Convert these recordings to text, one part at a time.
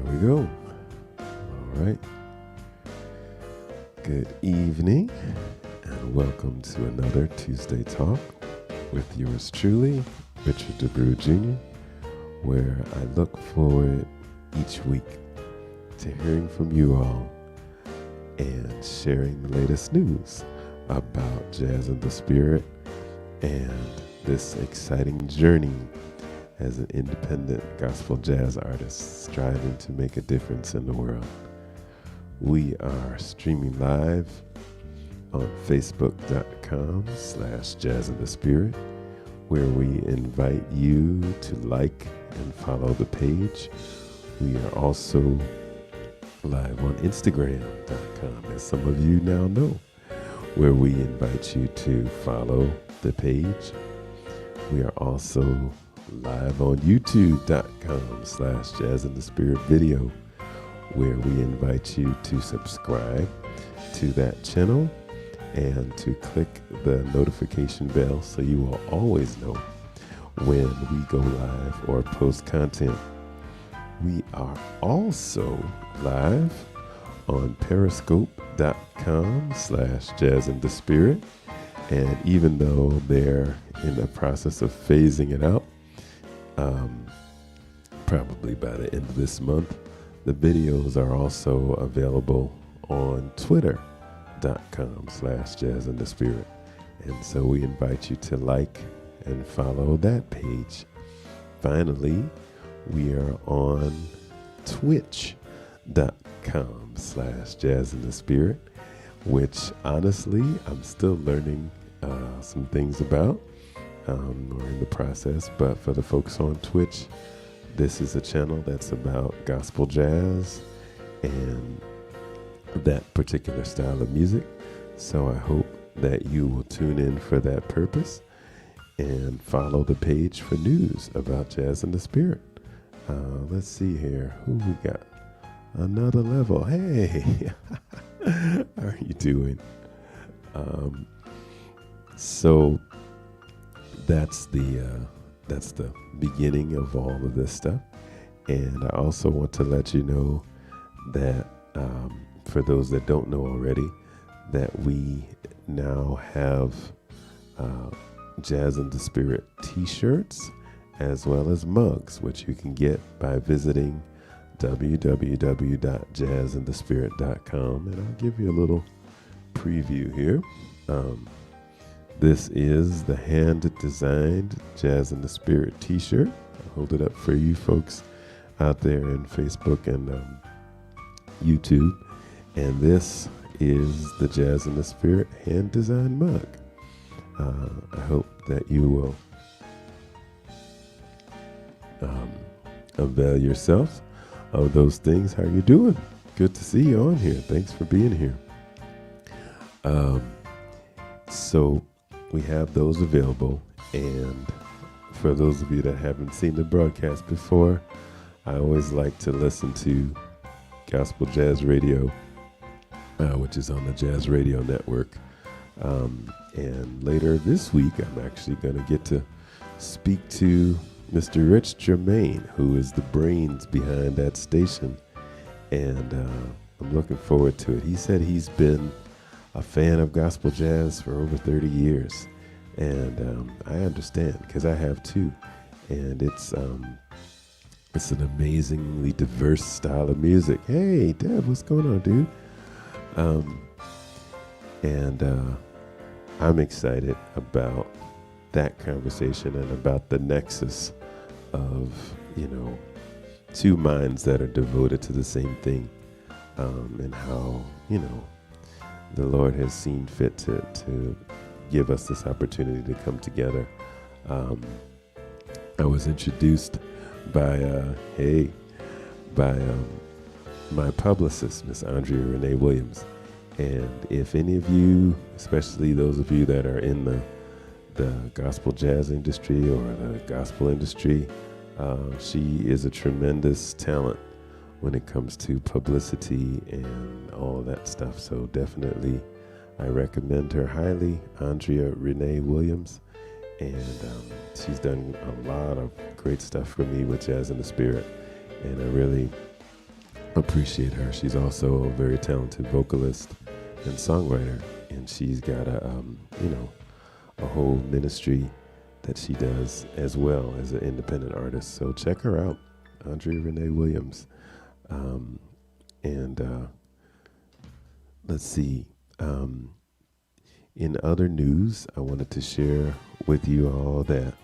There we go. All right. Good evening, and welcome to another Tuesday Talk with yours truly, RichardDAbreuJr, Jr., where I look forward each week to hearing from you all and sharing the latest news about jazz and the spirit and this exciting journey as an independent gospel jazz artist striving to make a difference in the world. We are streaming live on facebook.com/jazzandthespirit, where we invite you to like and follow the page. We are also live on Instagram.com, as some of you now know, where we invite you to follow the page. We are also live on youtube.com/jazzandthespirit video, where we invite you to subscribe to that channel and to click the notification bell so you will always know when we go live or post content. We are also live on periscope.com/jazzandthespirit, and even though they're in the process of phasing it out, probably by the end of this month, the videos are also available on twitter.com/jazzandthespirit. And so we invite you to like and follow that page. Finally, we are on twitch.com/jazzandthespirit, which honestly, I'm still learning some things about. We're in the process, but for the folks on Twitch, this is a channel that's about gospel jazz and that particular style of music. So I hope that you will tune in for that purpose and follow the page for news about jazz and the spirit. Let's see here. Who we got? Another level. Hey, how are you doing? So that's the beginning of all of this stuff. And I also want to let you know that for those that don't know already, that we now have Jazz and the Spirit t-shirts as well as mugs, which you can get by visiting www.jazzandthespirit.com. And I'll give you a little preview here. This is the hand-designed Jazz and the Spirit t-shirt. I'll hold it up for you folks out there in Facebook and YouTube. And this is the Jazz and the Spirit hand-designed mug. I hope that you will avail yourselves of those things. How you doing? Good to see you on here. Thanks for being here. So we have those available, and for those of you that haven't seen the broadcast before, I always like to listen to Gospel Jazz Radio, which is on the Jazz Radio Network. And later this week, I'm actually going to get to speak to Mr. Rich Germain, who is the brains behind that station. And I'm looking forward to it. He said he's been a fan of gospel jazz for over 30 years. And I understand, because I have too. And it's an amazingly diverse style of music. Hey, Deb, what's going on, dude? I'm excited about that conversation and about the nexus of, two minds that are devoted to the same thing, and how, the Lord has seen fit to give us this opportunity to come together. I was introduced by my publicist, Miss Andrea Renee Williams. And if any of you, especially those of you that are in the gospel jazz industry or the gospel industry, she is a tremendous talent when it comes to publicity and all that stuff. So definitely, I recommend her highly, Andrea Renee Williams. And she's done a lot of great stuff for me with Jazz in the Spirit. And I really appreciate her. She's also a very talented vocalist and songwriter, and she's got a whole ministry that she does as well as an independent artist. So check her out, Andrea Renee Williams. And let's see. In other news, I wanted to share with you all that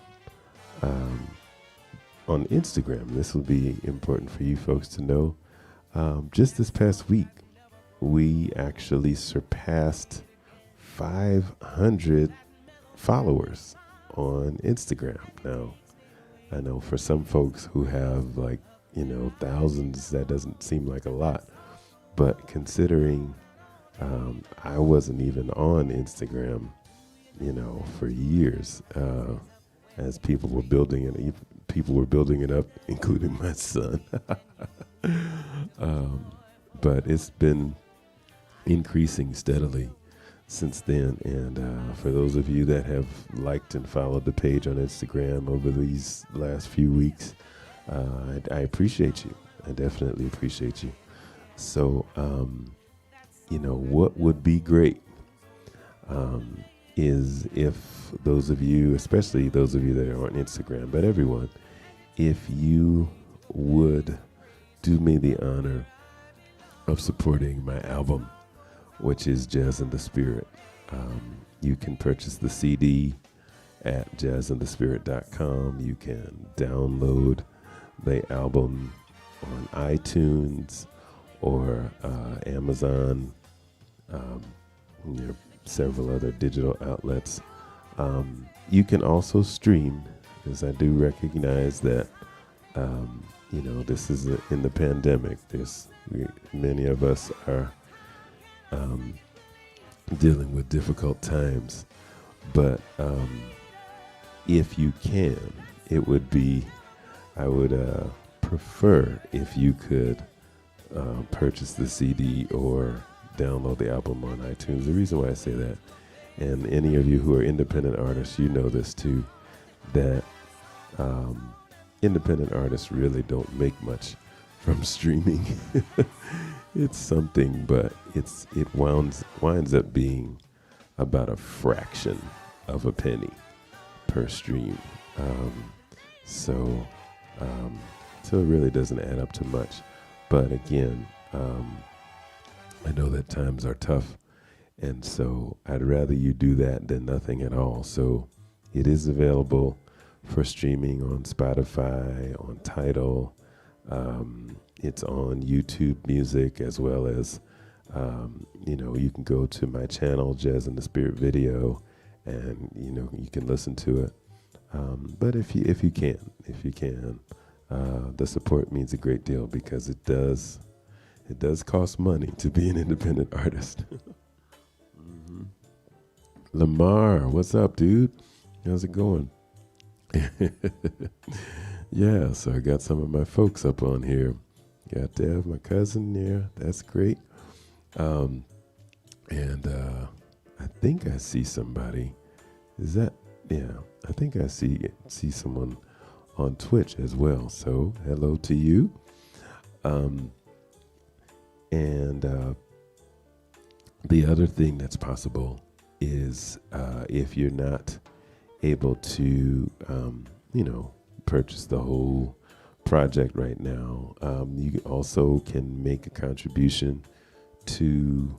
on Instagram, this will be important for you folks to know. Just this past week, we actually surpassed 500 followers on Instagram. Now, I know for some folks who have thousands, that doesn't seem like a lot, but considering I wasn't even on Instagram, for years, as people were building it up, including my son. But it's been increasing steadily since then. And for those of you that have liked and followed the page on Instagram over these last few weeks, I appreciate you. I definitely appreciate you. So, what would be great is if those of you, especially those of you that are on Instagram, but everyone, if you would do me the honor of supporting my album, which is Jazz in the Spirit. You can purchase the CD at jazzinthespirit.com. You can download the album on iTunes or Amazon, several other digital outlets. You can also stream, because I do recognize that this is in the pandemic. Many of us are dealing with difficult times, but if you can, I would prefer if you could purchase the CD or download the album on iTunes. The reason why I say that, and any of you who are independent artists, you know this too, that independent artists really don't make much from streaming. It's something, but it winds up being about a fraction of a penny per stream. So it really doesn't add up to much. But again, I know that times are tough, and so I'd rather you do that than nothing at all. So it is available for streaming on Spotify, on Tidal. It's on YouTube Music, as well as, you can go to my channel, Jazz in the Spirit Video, and, you can listen to it. But if you can, the support means a great deal, because it does cost money to be an independent artist. Mm-hmm. Lamar, what's up, dude? How's it going? Yeah, so I got some of my folks up on here. Got Dev, my cousin, there. That's great. And I think I see somebody. I think I see someone on Twitch as well. So hello to you. And the other thing that's possible is if you're not able to, purchase the whole project right now, you also can make a contribution to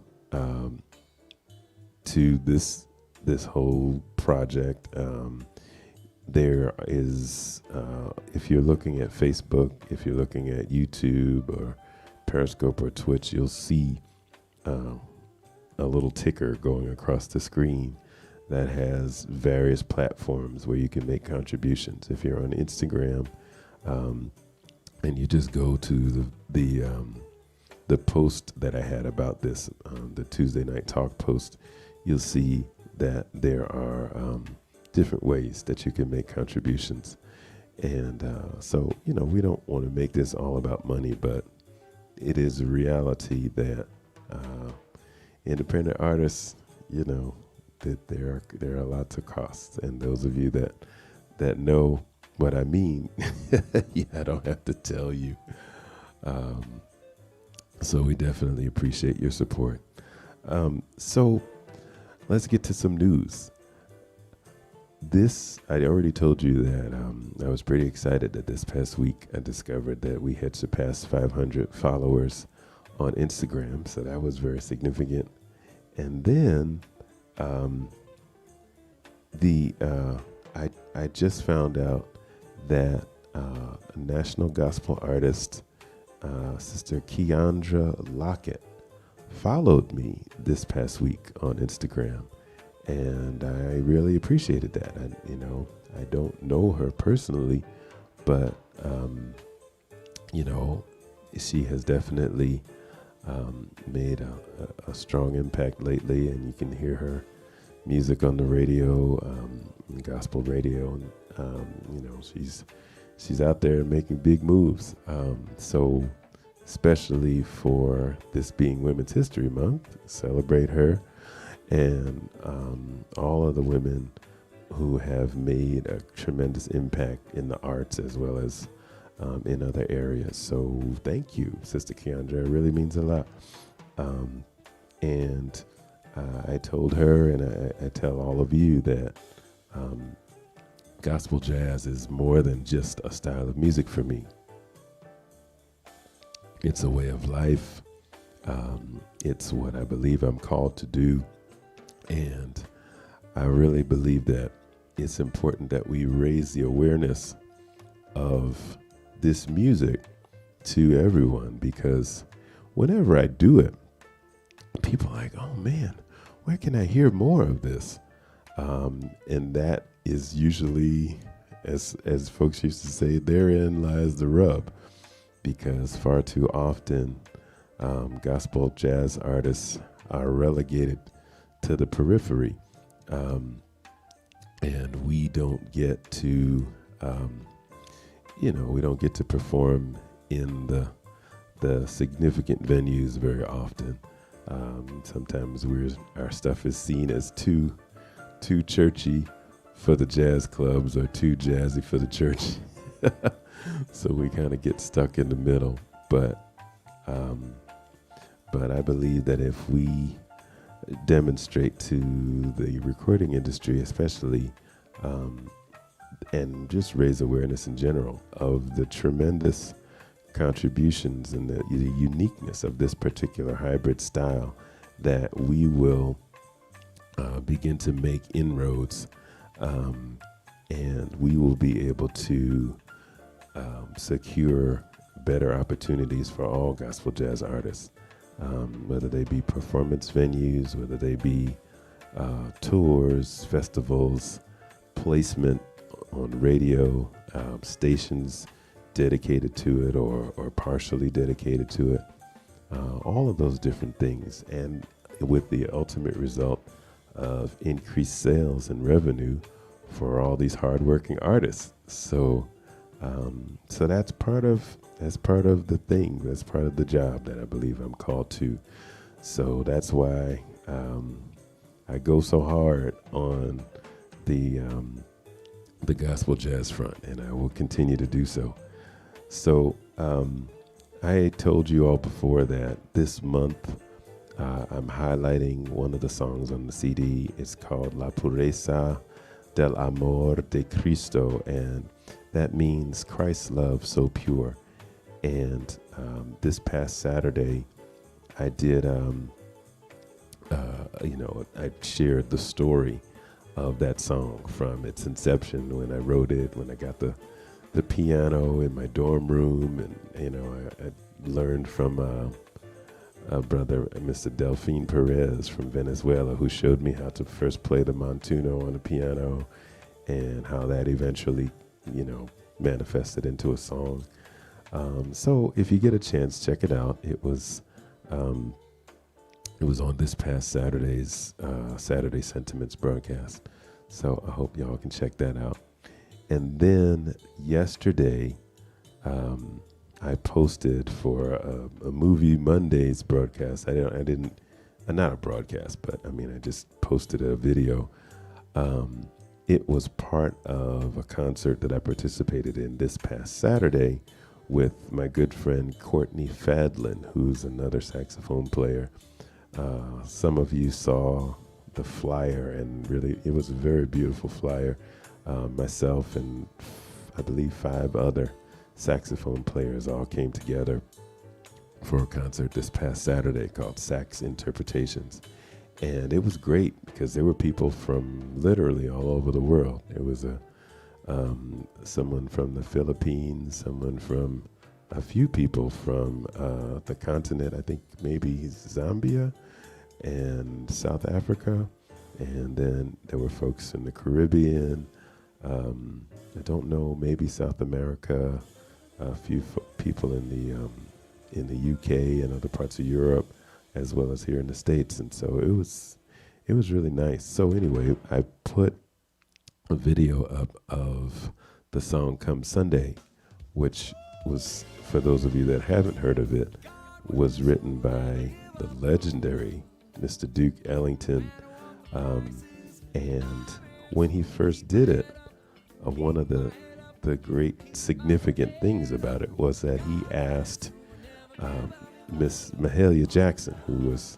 this whole project. There is, if you're looking at Facebook, if you're looking at YouTube or Periscope or Twitch, you'll see a little ticker going across the screen that has various platforms where you can make contributions. If you're on Instagram, and you just go to the post that I had about this, the Tuesday Night Talk post, you'll see that there are different ways that you can make contributions. And so, we don't want to make this all about money, but it is a reality that independent artists, that there are lots of costs. And those of you that know what I mean, I don't have to tell you. So we definitely appreciate your support. So let's get to some news. I already told you that I was pretty excited that this past week I discovered that we had surpassed 500 followers on Instagram. So that was very significant. And then I just found out that a national gospel artist, Sister Keandra Lockett, followed me this past week on Instagram, and I really appreciated that. I don't know her personally, but she has definitely made a strong impact lately, and you can hear her music on the radio, gospel radio, and she's out there making big moves. So especially for this being Women's History Month, celebrate her and all of the women who have made a tremendous impact in the arts as well as in other areas. So thank you, Sister Keandra. It really means a lot. And I told her, and I tell all of you, that gospel jazz is more than just a style of music for me. It's a way of life. It's what I believe I'm called to do. And I really believe that it's important that we raise the awareness of this music to everyone, because whenever I do it, people are like, oh man, where can I hear more of this? And that is usually, as folks used to say, therein lies the rub, because far too often gospel jazz artists are relegated to the periphery, and we don't get to perform in the significant venues very often. Sometimes our stuff is seen as too churchy for the jazz clubs or too jazzy for the church. So we kind of get stuck in the middle. But I believe that if we demonstrate to the recording industry especially, and just raise awareness in general of the tremendous contributions and the uniqueness of this particular hybrid style, that we will begin to make inroads, and we will be able to secure better opportunities for all gospel jazz artists, whether they be performance venues, whether they be tours, festivals, placement on radio stations dedicated to it or partially dedicated to it, all of those different things, and with the ultimate result of increased sales and revenue for all these hardworking artists. So that's part of the thing. That's part of the job that I believe I'm called to. So that's why I go so hard on the gospel jazz front, and I will continue to do so. So I told you all before that this month I'm highlighting one of the songs on the CD. It's called La Pureza del Amor de Cristo, and that means Christ's love so pure. And this past Saturday, I did, I shared the story of that song from its inception, when I wrote it, when I got the piano in my dorm room, and I learned from a brother, Mr. Delphine Pureza from Venezuela, who showed me how to first play the montuno on the piano, and how that eventually, manifested into a song. So if you get a chance, check it out. It was on this past Saturday's Saturday Sentiments broadcast. So I hope y'all can check that out. And then yesterday, I posted for a Movie Mondays broadcast. Not a broadcast, but I just posted a video. It was part of a concert that I participated in this past Saturday with my good friend Courtney Fadlin, who's another saxophone player. Some of you saw the flyer, and really it was a very beautiful flyer. Myself and I believe 5 other saxophone players all came together for a concert this past Saturday called Sax Interpretations. And it was great because there were people from literally all over the world. There was someone from the Philippines, someone from a few people from the continent, I think maybe Zambia and South Africa. And then there were folks in the Caribbean. I don't know, maybe South America, a few people in the UK and other parts of Europe, as well as here in the States. And so it was really nice. So anyway, I put a video up of the song Come Sunday, which was, for those of you that haven't heard of it, was written by the legendary Mr. Duke Ellington. And when he first did it, one of the great significant things about it was that he asked Miss Mahalia Jackson, who was,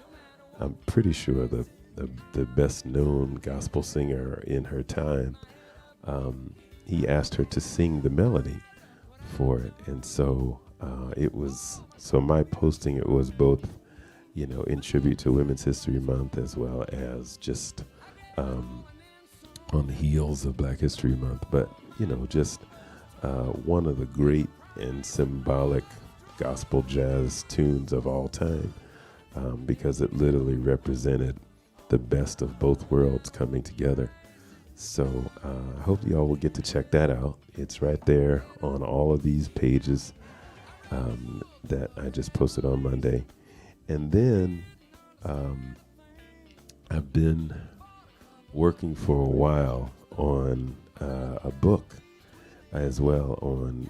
I'm pretty sure, the best known gospel singer in her time. He asked her to sing the melody for it, and so my posting it was both, in tribute to Women's History Month, as well as just on the heels of Black History Month, but just one of the great and symbolic gospel jazz tunes of all time, because it literally represented the best of both worlds coming together. So I hope y'all will get to check that out. It's right there on all of these pages that I just posted on Monday. And then I've been working for a while on a book as well on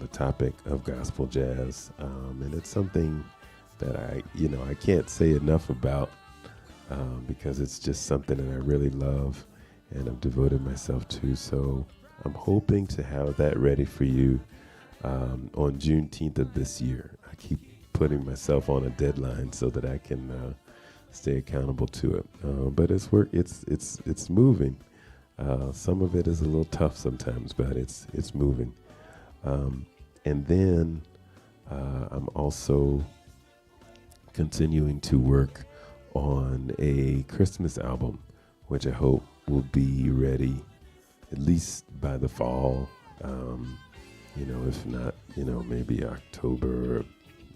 the topic of gospel jazz, and it's something that I can't say enough about, because it's just something that I really love and I've devoted myself to. So I'm hoping to have that ready for you on Juneteenth of this year. I keep putting myself on a deadline so that I can stay accountable to it. But it's moving. Some of it is a little tough sometimes, but it's moving. And then I'm also continuing to work on a Christmas album, which I hope will be ready at least by the fall. If not, maybe October or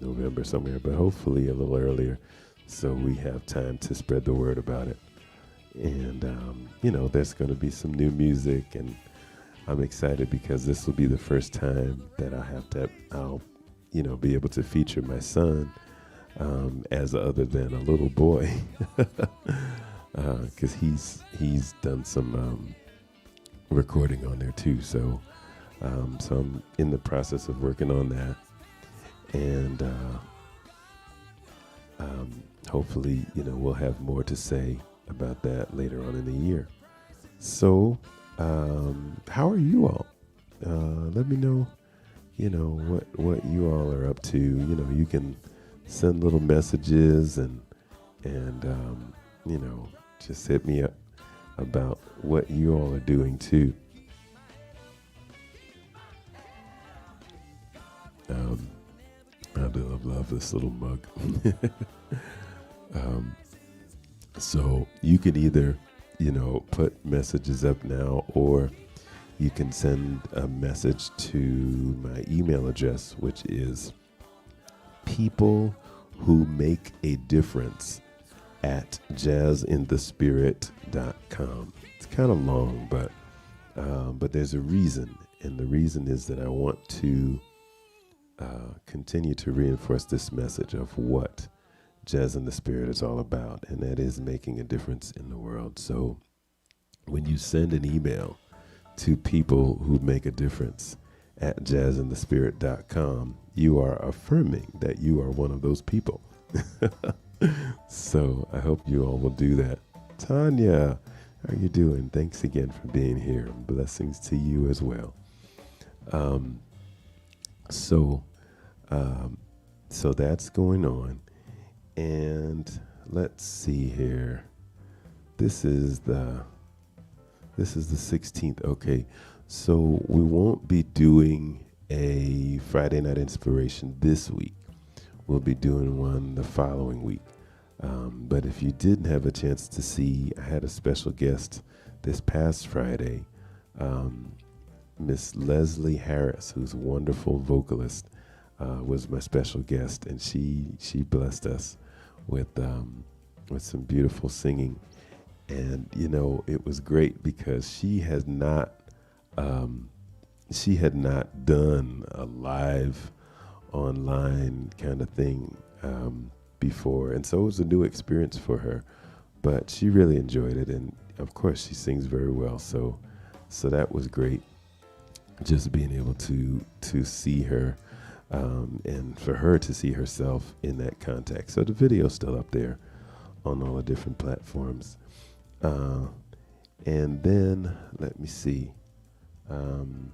November somewhere, but hopefully a little earlier, so we have time to spread the word about it. And there's going to be some new music, and I'm excited because this will be the first time that I'll be able to feature my son as other than a little boy, because he's done some recording on there too. So I'm in the process of working on that, and hopefully we'll have more to say about that later on in the year. So how are you all? Let me know what you all are up to. You can send little messages and just hit me up about what you all are doing too. I love this little mug. So you can either, put messages up now, or you can send a message to my email address, which is peoplewhomakeadifference@jazzinthespirit.com. It's kind of long, but there's a reason, and the reason is that I want to continue to reinforce this message of what Jazz in the Spirit is all about, and that is making a difference in the world. So when you send an email to people who make a difference at jazzinthespirit.com, you are affirming that you are one of those people. So I hope you all will do that. Tanya, how are you doing? Thanks again for being here. Blessings to you as well. So, um, so that's going on, and let's see here. This is the 16th. Okay, so we won't be doing a Friday night inspiration this week. We'll be doing one the following week. But if you didn't have a chance to see, I had a special guest this past Friday, um, Miss Leslie Harris, who's a wonderful vocalist, was my special guest, and she blessed us with some beautiful singing. And it was great because she had not done a live online kind of thing before, and so it was a new experience for her. But she really enjoyed it, and of course, she sings very well. So that was great. Just being able to see her, and for her to see herself in that context. So the video's still up there on all the different platforms. And then let me see. Um,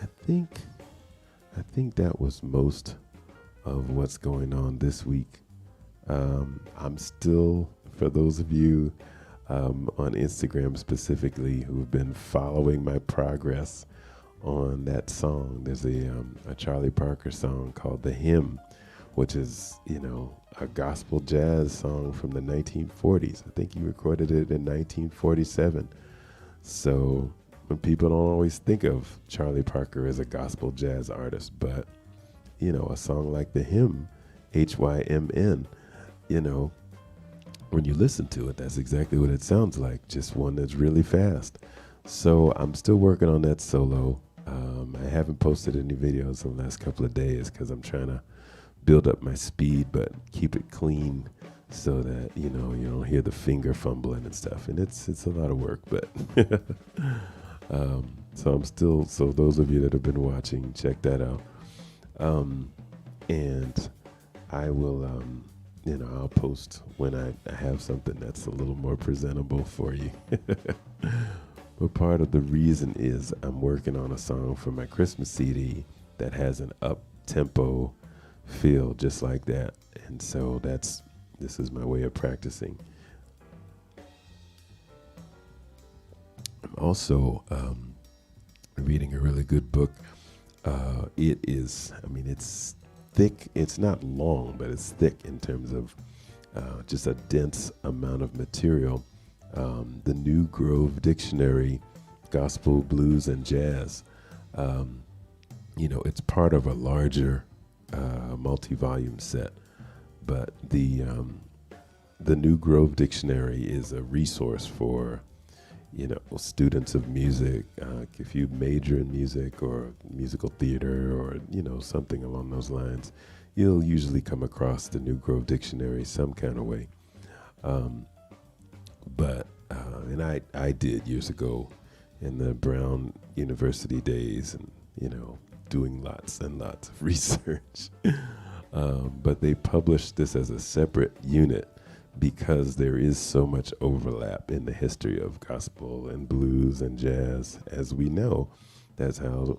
I think that was most of what's going on this week. I'm still, for those of you on Instagram specifically who have been following my progress on that song, there's a Charlie Parker song called "The Hymn," which is a gospel jazz song from the 1940s. I think he recorded it in 1947. So when people don't always think of Charlie Parker as a gospel jazz artist, but a song like "The Hymn," HYMN, when you listen to it, that's exactly what it sounds like, just one that's really fast. So I'm still working on that solo. I haven't posted any videos in the last couple of days because I'm trying to build up my speed, but keep it clean so that you don't hear the finger fumbling and stuff. And it's a lot of work, but so I'm still. So those of you that have been watching, check that out. And I will, I'll post when I have something that's a little more presentable for you. But part of the reason is I'm working on a song for my Christmas CD that has an up-tempo feel just like that. And so this is my way of practicing. I'm also reading a really good book. It's thick. It's not long, but it's thick in terms of just a dense amount of material. The New Grove Dictionary, Gospel, Blues, and Jazz. It's part of a larger multi-volume set, but the New Grove Dictionary is a resource for students of music. If you major in music or musical theater or something along those lines, you'll usually come across the New Grove Dictionary some kind of way. But I did years ago in the Brown University days, and doing lots and lots of research. But they published this as a separate unit because there is so much overlap in the history of gospel and blues and jazz. As we know, that's how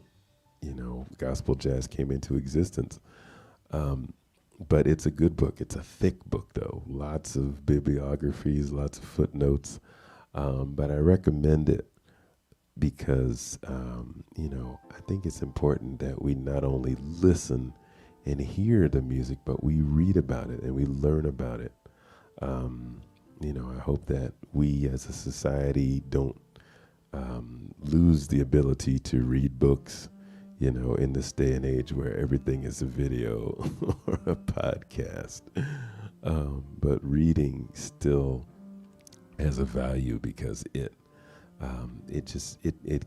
gospel jazz came into existence. But it's a good book. It's a thick book, though. Lots of bibliographies, lots of footnotes. But I recommend it because, I think it's important that we not only listen and hear the music, but we read about it and we learn about it. I hope that we as a society don't lose the ability to read books, in this day and age where everything is a video or a podcast. But reading still has a value because it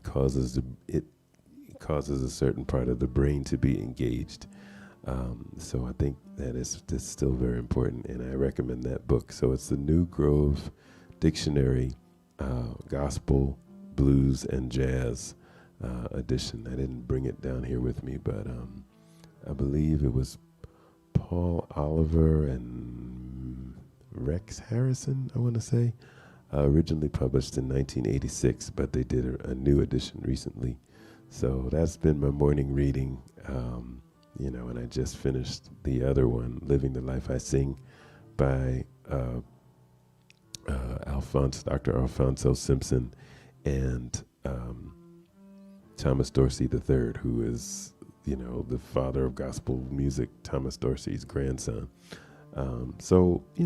causes a certain part of the brain to be engaged. So I think that's still very important, and I recommend that book. So it's the New Grove Dictionary, Gospel, Blues, and Jazz edition. I didn't bring it down here with me, but I believe it was Paul Oliver and Rex Harrison, I want to say, originally published in 1986, but they did a new edition recently. So that's been my morning reading. And I just finished the other one, Living the Life I Sing, by Dr. Alfonso Simpson and Thomas Dorsey III, who is, the father of gospel music, Thomas Dorsey's grandson. We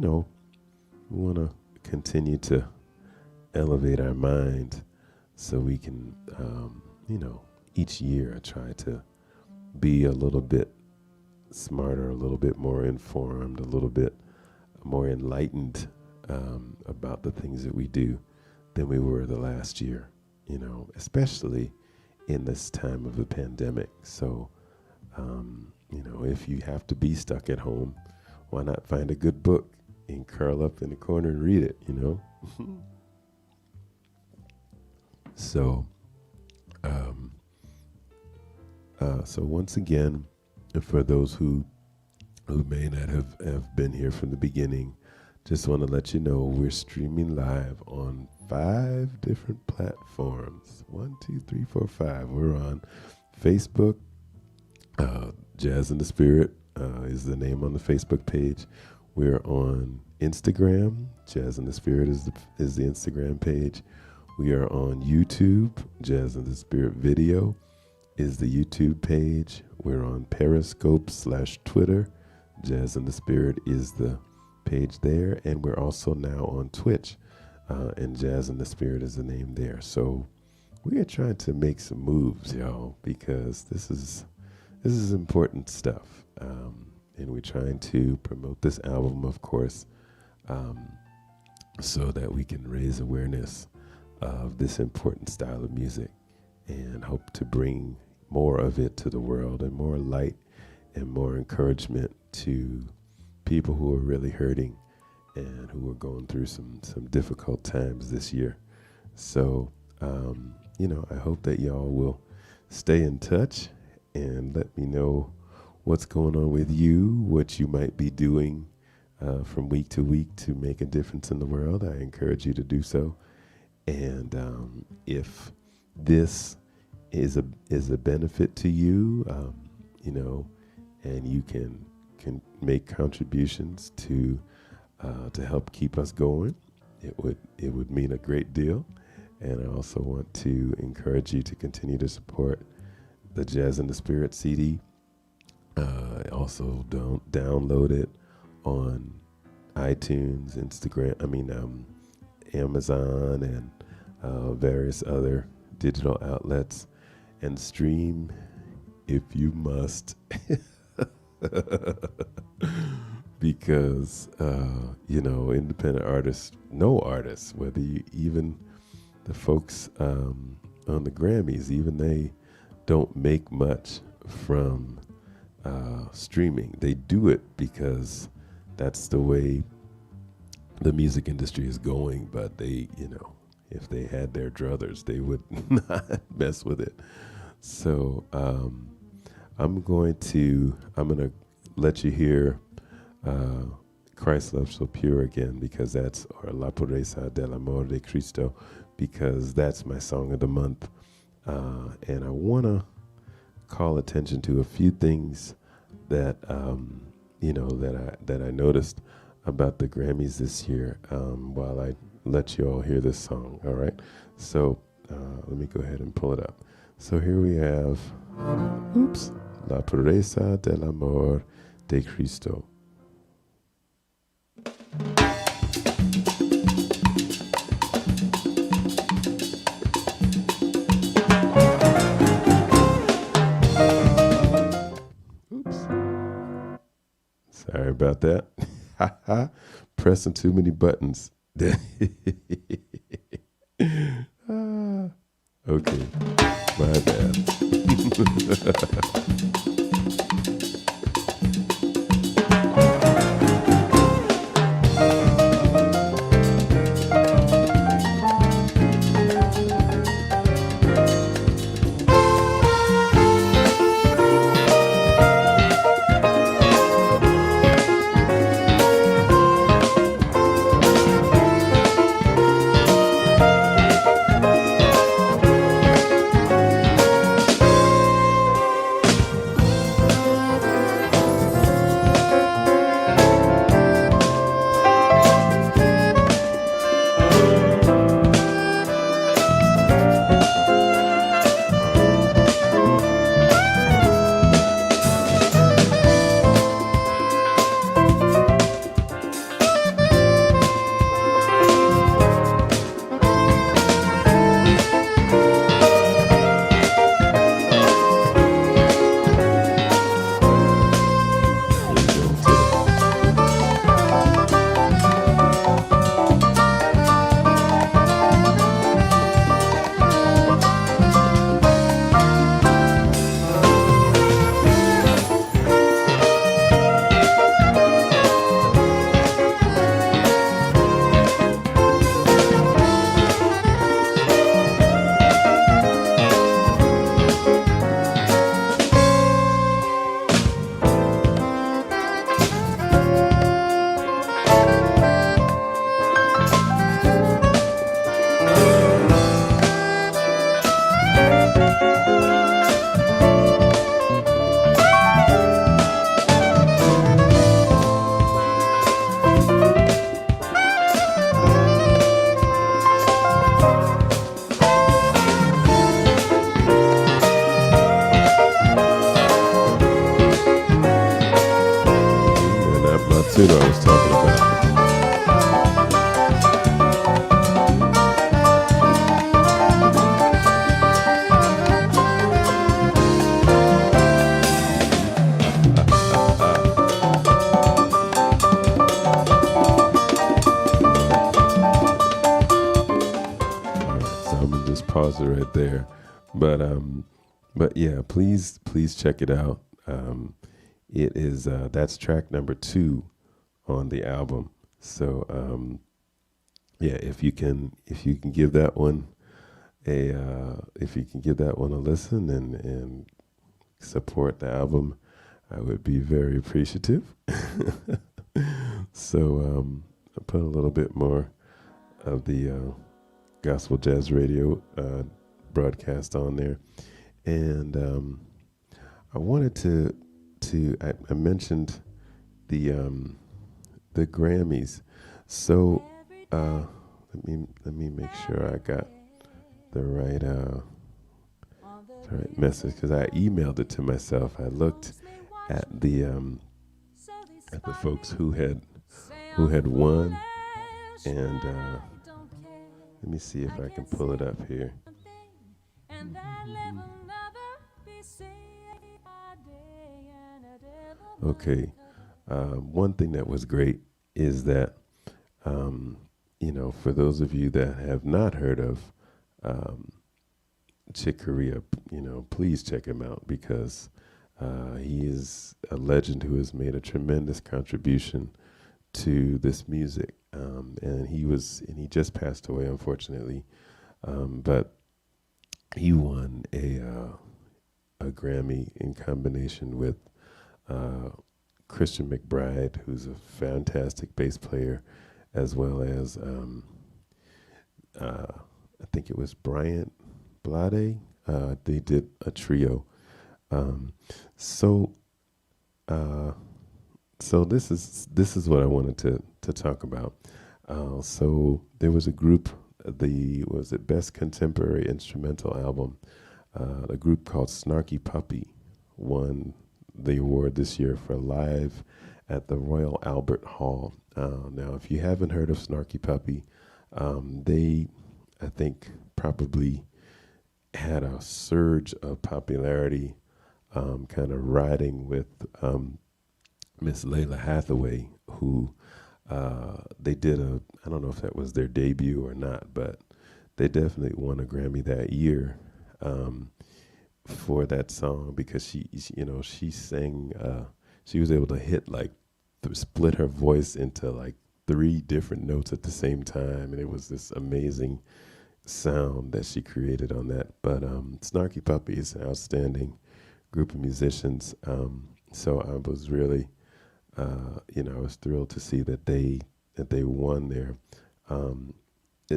want to continue to elevate our mind so we can, each year I try to be a little bit smarter, a little bit more informed, a little bit more enlightened about the things that we do than we were the last year, especially in this time of the pandemic. So, if you have to be stuck at home, why not find a good book and curl up in the corner and read it, So, so once again, for those who may not have been here from the beginning, just want to let you know we're streaming live on 5 different platforms. 1, 2, 3, 4, 5. We're on Facebook. Jazz in the Spirit is the name on the Facebook page. We're on Instagram. Jazz in the Spirit is the Instagram page. We are on YouTube. Jazz in the Spirit Video is the YouTube page. We're on Periscope/Twitter. Jazz in the Spirit is the page there. And we're also now on Twitch. And Jazz in the Spirit is the name there. So we are trying to make some moves, y'all, because this is important stuff. And we're trying to promote this album, of course, so that we can raise awareness of this important style of music and hope to bring more of it to the world and more light and more encouragement to people who are really hurting and who are going through some difficult times this year. So, I hope that y'all will stay in touch and let me know what's going on with you, what you might be doing from week to week to make a difference in the world. I encourage you to do so. And if this is a benefit to you, and you can make contributions to help keep us going, it would mean a great deal. And I also want to encourage you to continue to support the Jazz in the Spirit CD. Also, don't download it on iTunes, Amazon, and various other digital outlets, and stream if you must. Because, independent artists, no artists, whether even the folks on the Grammys, even they don't make much from streaming. They do it because that's the way the music industry is going, but they, if they had their druthers, they would not mess with it. So I'm going to let you hear Christ Love So Pure again, because that's, or La Pureza del Amor de Cristo, because that's my song of the month. And I want to call attention to a few things that, that I noticed about the Grammys this year while I let you all hear this song. All right. So let me go ahead and pull it up. So here we have, La Pureza del Amor de Cristo. Sorry about that. Pressing too many buttons. Okay, my bad. Arturo I was talking about. So I'm gonna just pause it right there. But yeah, please check it out. It is that's track number 2 on the album. So yeah, if you can give that one a listen and support the album, I would be very appreciative. So I put a little bit more of the Gospel Jazz Radio broadcast on there, and I wanted to I mentioned the Grammys, so let me make sure I got the right message, because I emailed it to myself. I looked at the folks who had won, and let me see if I can pull it up here. Okay, one thing that was great is that for those of you that have not heard of Chick Corea, please check him out, because he is a legend who has made a tremendous contribution to this music. And he just passed away, unfortunately. But he won a Grammy in combination with Christian McBride, who's a fantastic bass player, as well as I think it was Bryant Blade. They did a trio. So this is what I wanted to talk about. So there was a group, was it Best Contemporary Instrumental Album? A group called Snarky Puppy won the award this year for Live at the Royal Albert Hall. Now, if you haven't heard of Snarky Puppy, they, I think, probably had a surge of popularity, kind of riding with Miss Layla Hathaway, who they did I don't know if that was their debut or not, but they definitely won a Grammy that year for that song, because she sang, she was able to hit split her voice into 3 different notes at the same time, and it was this amazing sound that she created on that. But Snarky Puppy is an outstanding group of musicians. So I was really, I was thrilled to see that they won there.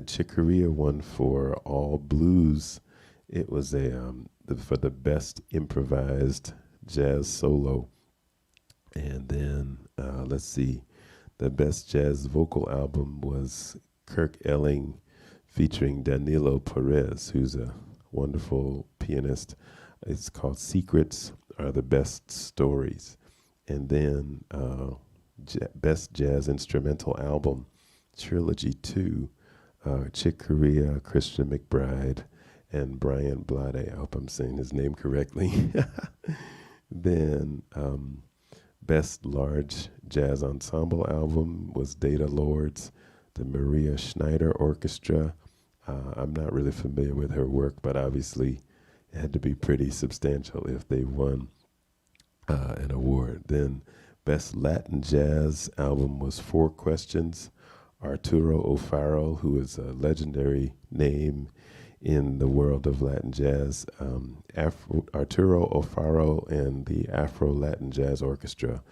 Chick Corea won for All Blues. It was for the best improvised jazz solo, and then let's see, the best jazz vocal album was Kirk Elling featuring Danilo Perez, who's a wonderful pianist. It's called Secrets Are the Best Stories. And then Best Jazz Instrumental Album, Trilogy 2, Chick Corea, Christian McBride, and Brian Blade. I hope I'm saying his name correctly. Then Best Large Jazz Ensemble Album was Data Lords, the Maria Schneider Orchestra. I'm not really familiar with her work, but obviously it had to be pretty substantial if they won an award. Then Best Latin Jazz Album was Four Questions, Arturo O'Farrell, who is a legendary name in the world of Latin jazz. Arturo O'Farrell and the Afro-Latin Jazz Orchestra,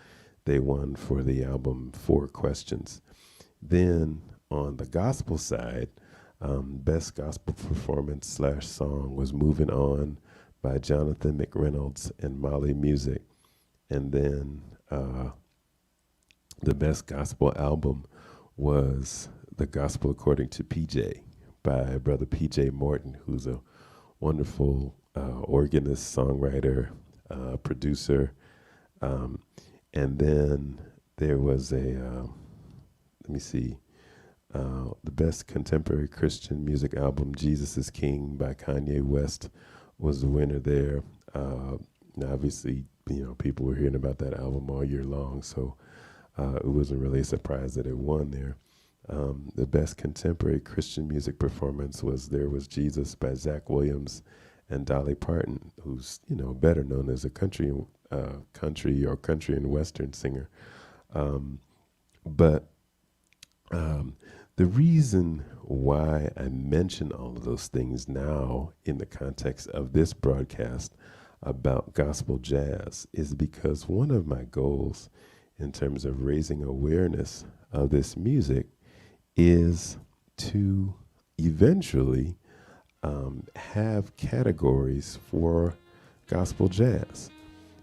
they won for the album Four Questions. Then on the gospel side, Best Gospel Performance / Song was Moving On by Jonathan McReynolds and Molly Music. And then the Best Gospel Album was The Gospel According to PJ by Brother PJ Morton, who's a wonderful organist, songwriter, producer. And then there was let me see, the best contemporary Christian music album, Jesus is King by Kanye West, was the winner there. Now obviously, people were hearing about that album all year long, so it wasn't really a surprise that it won there. The best contemporary Christian music performance was There Was Jesus by Zach Williams and Dolly Parton, who's, better known as a country and western singer. But the reason why I mention all of those things now in the context of this broadcast about gospel jazz is because one of my goals in terms of raising awareness of this music is to eventually have categories for gospel jazz,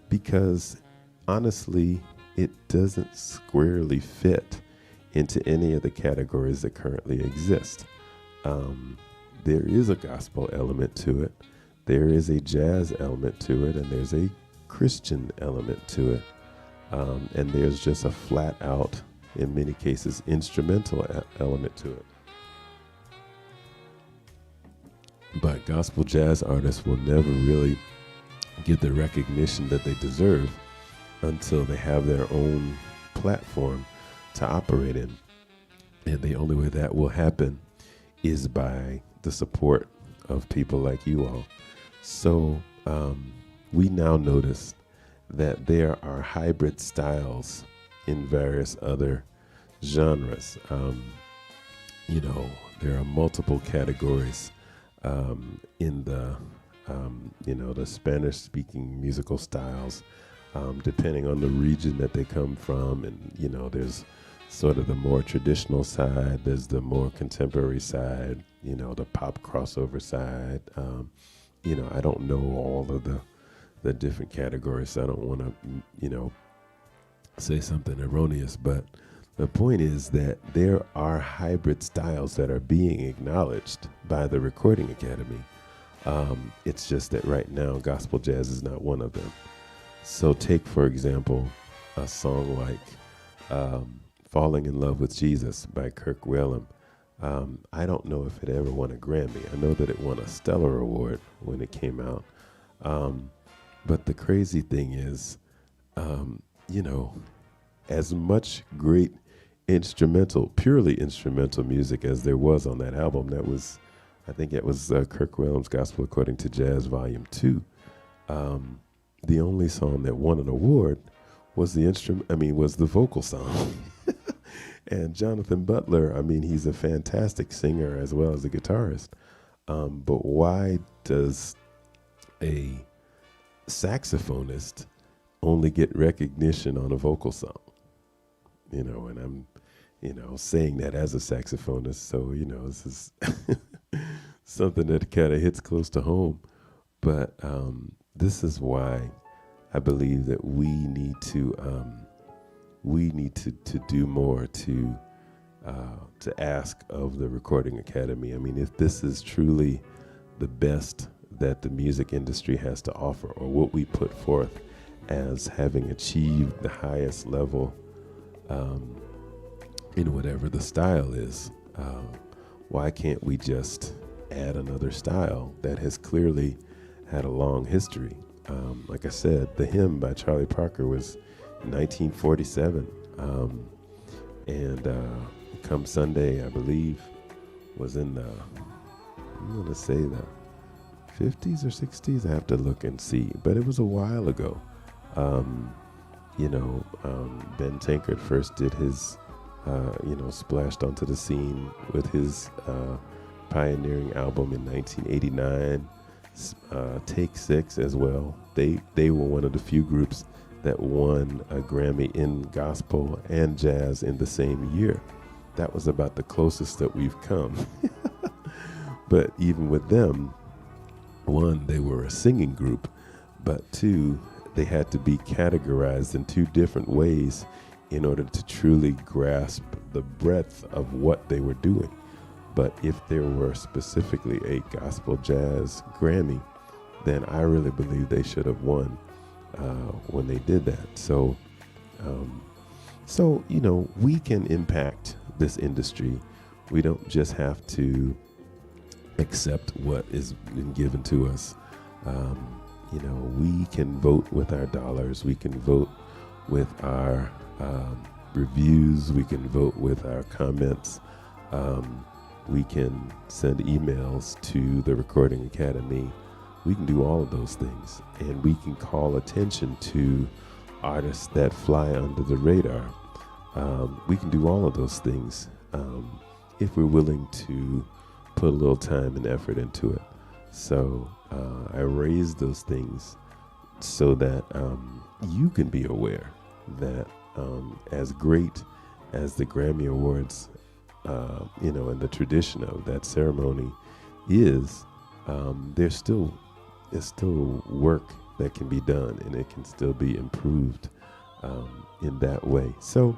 because honestly, it doesn't squarely fit into any of the categories that currently exist. There is a gospel element to it, there is a jazz element to it, and there's a Christian element to it, and there's just a flat out, in many cases, instrumental element to it. But gospel jazz artists will never really get the recognition that they deserve until they have their own platform to operate in. And the only way that will happen is by the support of people like you all. So we now notice that there are hybrid styles in various other genres. There are multiple categories in the the Spanish-speaking musical styles, depending on the region that they come from. And there's sort of the more traditional side, there's the more contemporary side, the pop crossover side. I don't know all of the different categories, so I don't want to say something erroneous, but the point is that there are hybrid styles that are being acknowledged by the Recording Academy. It's just that right now, gospel jazz is not one of them. So take, for example, a song like Falling in Love with Jesus by Kirk Whalum. I don't know if it ever won a Grammy. I know that it won a Stellar Award when it came out. But the crazy thing is, as much great purely instrumental music as there was on that album, I think it was Kirk Whalum's Gospel According to Jazz Volume 2. The only song that won an award was the vocal song. And Jonathan Butler, he's a fantastic singer as well as a guitarist. But why does a saxophonist only get recognition on a vocal song? And I'm, saying that as a saxophonist, so, this is something that kind of hits close to home. But this is why I believe that we need to do more to ask of the Recording Academy. If this is truly the best that the music industry has to offer, or what we put forth as having achieved the highest level in whatever the style is, why can't we just add another style that has clearly had a long history? Like I said, The Hymn by Charlie Parker was 1947, and Come Sunday, I believe, was in I'm going to say the 50s or 60s. I have to look and see, but it was a while ago. Ben Tankard first did his, splashed onto the scene with his pioneering album in 1989, Take Six as well. They were one of the few groups that won a Grammy in gospel and jazz in the same year. That was about the closest that we've come. But even with them, one, they were a singing group, but two, they had to be categorized in two different ways in order to truly grasp the breadth of what they were doing. But if there were specifically a gospel jazz Grammy, then I really believe they should have won when they did that. So So, we can impact this industry. We don't just have to accept what is been given to us. We can vote with our dollars. We can vote with our reviews. We can vote with our comments. We can send emails to the Recording Academy. We can do all of those things, and we can call attention to artists that fly under the radar. We can do all of those things if we're willing to put a little time and effort into it. So I raise those things so that you can be aware that as great as the Grammy Awards, and the tradition of that ceremony is, there's still work that can be done, and it can still be improved in that way. So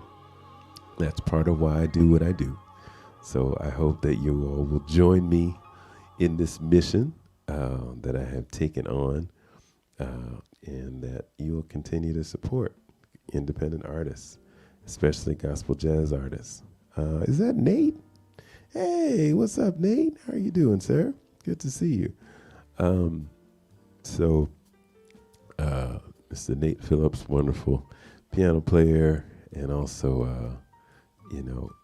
that's part of why I do what I do. So I hope that you all will join me in this mission that I have taken on, and that you will continue to support independent artists, especially gospel jazz artists. Is that Nate? Hey, what's up, Nate? How are you doing, sir? Good to see you. Mr. Nate Phillips, wonderful piano player, and also,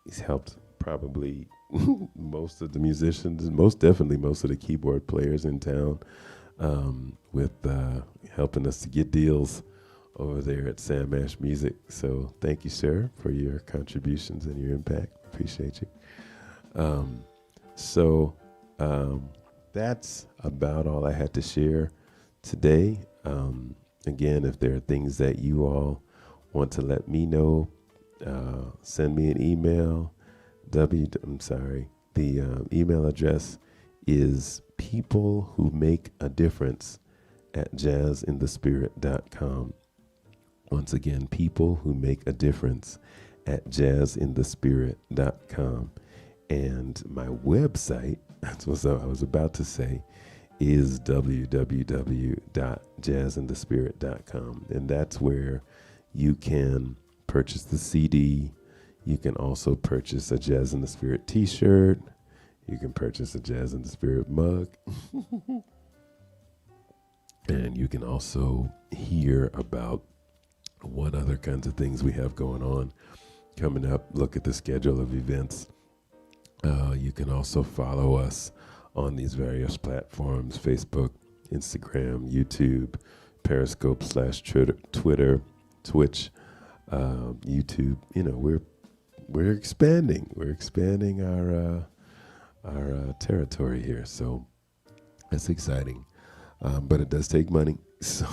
he's helped probably most of the musicians, most definitely most of the keyboard players in town, with helping us to get deals over there at Sam Ash Music. So thank you, sir, for your contributions and your impact. Appreciate you. That's about all I had to share today. Again, if there are things that you all want to let me know, send me an email. The email address is peoplewhomakeadifference@jazzinthespirit.com. Once again, peoplewhomakeadifference@jazzinthespirit.com. And my website, that's what I was about to say, is www.jazzinthespirit.com. And that's where you can purchase the CD. You can also purchase a Jazz in the Spirit t-shirt. You can purchase a Jazz in the Spirit mug. And you can also hear about what other kinds of things we have going on coming up. Look at the schedule of events. You can also follow us on these various platforms: Facebook, Instagram, YouTube, Periscope / Twitter, Twitch, YouTube. We're expanding. We're expanding our territory here, so that's exciting. But it does take money, so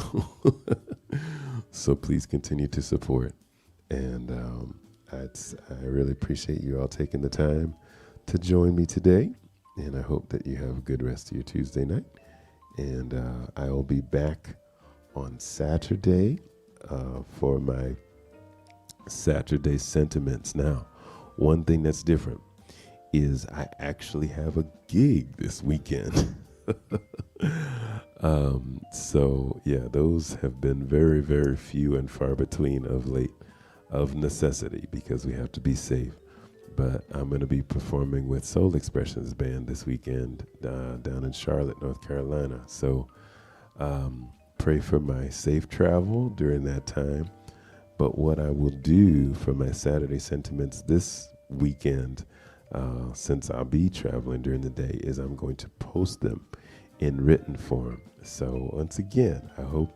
please continue to support. And I really appreciate you all taking the time to join me today. And I hope that you have a good rest of your Tuesday night. And I will be back on Saturday for my Saturday sentiments. Now, one thing that's different is I actually have a gig this weekend. So yeah, those have been very, very few and far between of late, of necessity, because we have to be safe. But I'm going to be performing with Soul Expressions Band this weekend down in Charlotte, North Carolina. So pray for my safe travel during that time. But what I will do for my Saturday sentiments this weekend, since I'll be traveling during the day, is I'm going to post them in written form. So once again, I hope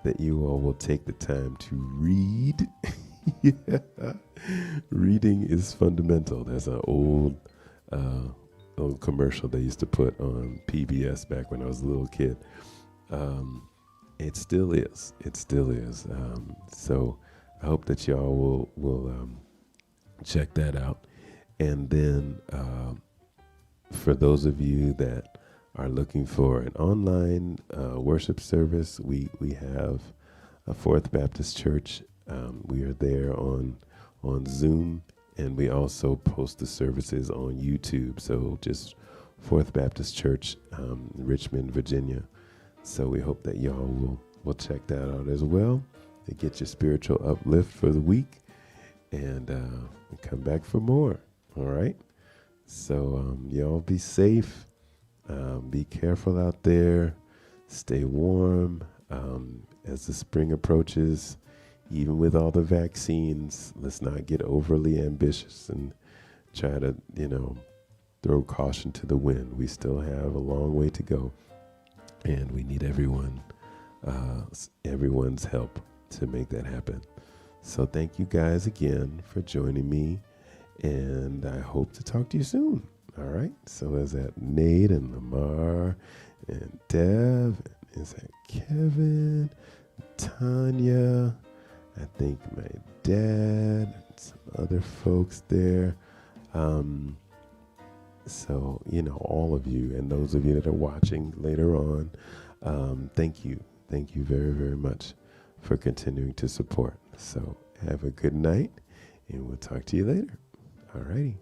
that you all will take the time to read. Yeah. Reading is fundamental. There's an old commercial they used to put on PBS back when I was a little kid. It still is. It still is. So I hope that y'all will check that out. And then for those of you that are looking for an online worship service, we have a Fourth Baptist Church. We are there on Zoom, and we also post the services on YouTube. So just Fourth Baptist Church, Richmond, Virginia. So we hope that y'all will check that out as well to get your spiritual uplift for the week. and come back for more. All right. So y'all be safe. Be careful out there. Stay warm. As the spring approaches, even with all the vaccines, let's not get overly ambitious and try to, throw caution to the wind. We still have a long way to go, and we need everyone's help to make that happen. So thank you guys again for joining me, and I hope to talk to you soon. All right. So is that Nate and Amor and Dev? Is that Kevin, Tanya? I think my dad and some other folks there. So, all of you and those of you that are watching later on, thank you. Thank you very, very much for continuing to support. So have a good night, and we'll talk to you later. All righty.